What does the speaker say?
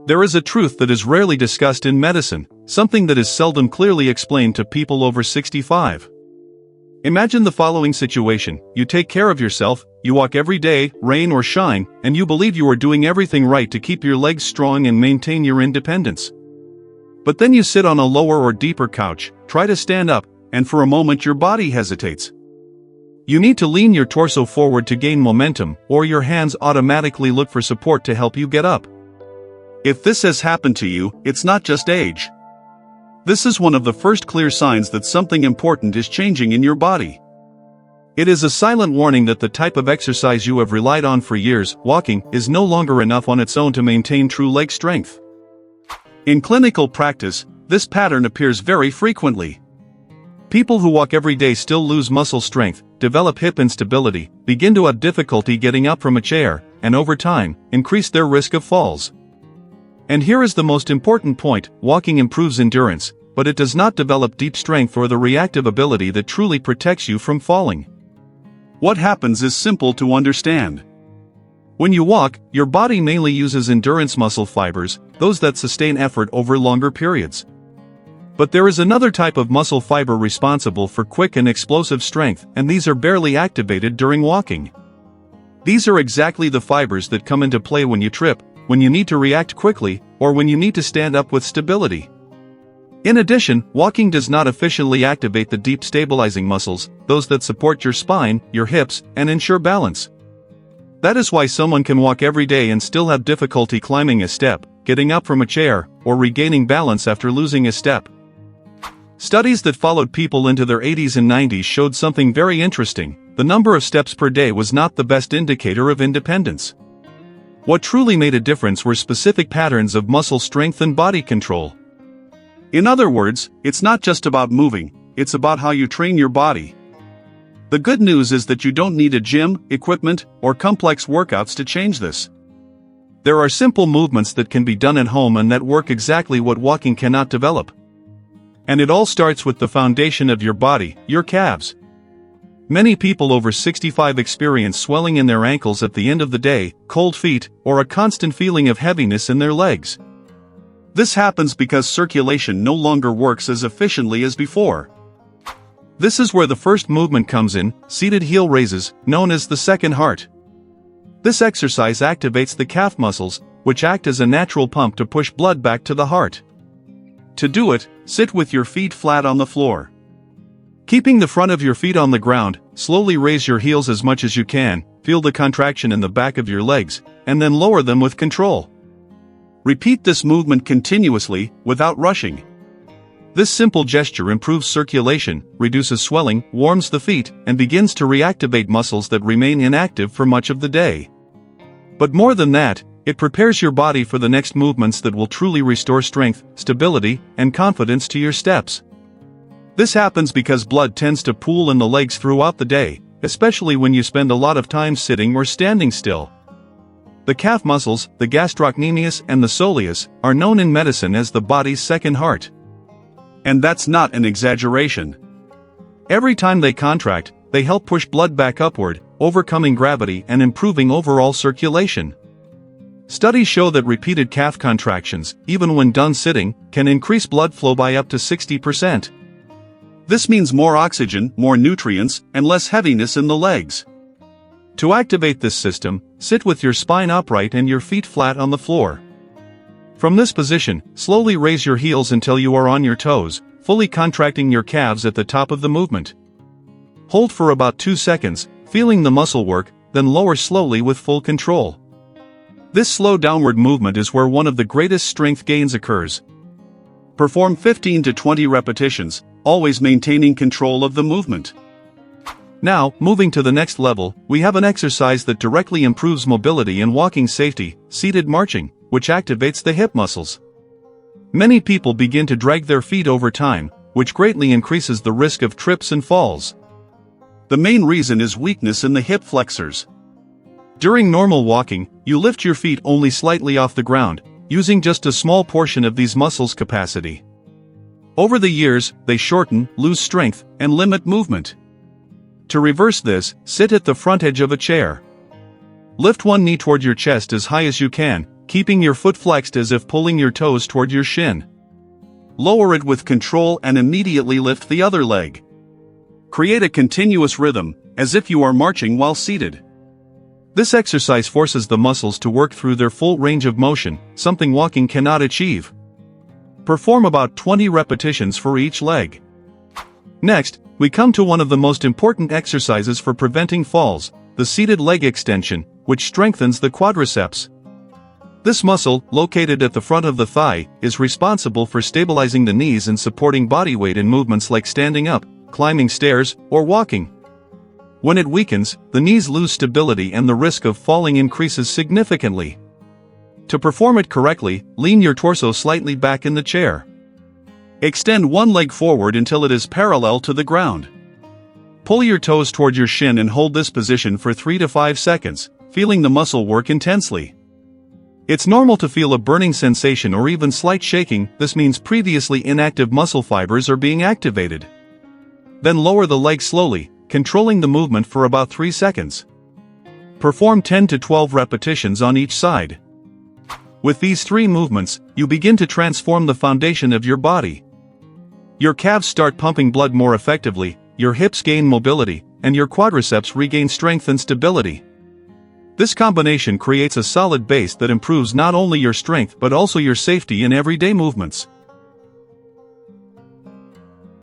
There is a truth that is rarely discussed in medicine, something that is seldom clearly explained to people over 65. Imagine the following situation: you take care of yourself, you walk every day, rain or shine, and you believe you are doing everything right to keep your legs strong and maintain your independence. But then you sit on a lower or deeper couch, try to stand up, and for a moment your body hesitates. You need to lean your torso forward to gain momentum, or your hands automatically look for support to help you get up. If this has happened to you, it's not just age. This is one of the first clear signs that something important is changing in your body. It is a silent warning that the type of exercise you have relied on for years, walking, is no longer enough on its own to maintain true leg strength. In clinical practice, this pattern appears very frequently. People who walk every day still lose muscle strength, develop hip instability, begin to have difficulty getting up from a chair, and over time, increase their risk of falls. And here is the most important point: walking improves endurance, but it does not develop deep strength or the reactive ability that truly protects you from falling. What happens is simple to understand. When you walk, your body mainly uses endurance muscle fibers, those that sustain effort over longer periods. But there is another type of muscle fiber responsible for quick and explosive strength, and these are barely activated during walking. These are exactly the fibers that come into play when you trip, when you need to react quickly, or when you need to stand up with stability. In addition, walking does not efficiently activate the deep stabilizing muscles, those that support your spine, your hips, and ensure balance. That is why someone can walk every day and still have difficulty climbing a step, getting up from a chair, or regaining balance after losing a step. Studies that followed people into their 80s and 90s showed something very interesting: the number of steps per day was not the best indicator of independence. What truly made a difference were specific patterns of muscle strength and body control. In other words, it's not just about moving, it's about how you train your body. The good news is that you don't need a gym, equipment, or complex workouts to change this. There are simple movements that can be done at home and that work exactly what walking cannot develop. And it all starts with the foundation of your body, your calves. Many people over 65 experience swelling in their ankles at the end of the day, cold feet, or a constant feeling of heaviness in their legs. This happens because circulation no longer works as efficiently as before. This is where the first movement comes in: seated heel raises, known as the second heart. This exercise activates the calf muscles, which act as a natural pump to push blood back to the heart. To do it, sit with your feet flat on the floor. Keeping the front of your feet on the ground, slowly raise your heels as much as you can, feel the contraction in the back of your legs, and then lower them with control. Repeat this movement continuously, without rushing. This simple gesture improves circulation, reduces swelling, warms the feet, and begins to reactivate muscles that remain inactive for much of the day. But more than that, it prepares your body for the next movements that will truly restore strength, stability, and confidence to your steps. This happens because blood tends to pool in the legs throughout the day, especially when you spend a lot of time sitting or standing still. The calf muscles, the gastrocnemius and the soleus, are known in medicine as the body's second heart. And that's not an exaggeration. Every time they contract, they help push blood back upward, overcoming gravity and improving overall circulation. Studies show that repeated calf contractions, even when done sitting, can increase blood flow by up to 60%. This means more oxygen, more nutrients, and less heaviness in the legs. To activate this system, sit with your spine upright and your feet flat on the floor. From this position, slowly raise your heels until you are on your toes, fully contracting your calves at the top of the movement. Hold for about 2 seconds, feeling the muscle work, then lower slowly with full control. This slow downward movement is where one of the greatest strength gains occurs. Perform 15 to 20 repetitions, always maintaining control of the movement. Now, moving to the next level, we have an exercise that directly improves mobility and walking safety: seated marching, which activates the hip muscles. Many people begin to drag their feet over time, which greatly increases the risk of trips and falls. The main reason is weakness in the hip flexors. During normal walking, you lift your feet only slightly off the ground, using just a small portion of these muscles' capacity. Over the years, they shorten, lose strength, and limit movement. To reverse this, sit at the front edge of a chair. Lift one knee toward your chest as high as you can, keeping your foot flexed as if pulling your toes toward your shin. Lower it with control and immediately lift the other leg. Create a continuous rhythm, as if you are marching while seated. This exercise forces the muscles to work through their full range of motion, something walking cannot achieve. Perform about 20 repetitions for each leg. Next, we come to one of the most important exercises for preventing falls, the seated leg extension, which strengthens the quadriceps. This muscle, located at the front of the thigh, is responsible for stabilizing the knees and supporting body weight in movements like standing up, climbing stairs, or walking. When it weakens, the knees lose stability and the risk of falling increases significantly. To perform it correctly, lean your torso slightly back in the chair. Extend one leg forward until it is parallel to the ground. Pull your toes toward your shin and hold this position for 3 to 5 seconds, feeling the muscle work intensely. It's normal to feel a burning sensation or even slight shaking. This means previously inactive muscle fibers are being activated. Then lower the leg slowly, controlling the movement for about 3 seconds. Perform 10 to 12 repetitions on each side. With these 3 movements, you begin to transform the foundation of your body. Your calves start pumping blood more effectively, your hips gain mobility, and your quadriceps regain strength and stability. This combination creates a solid base that improves not only your strength but also your safety in everyday movements.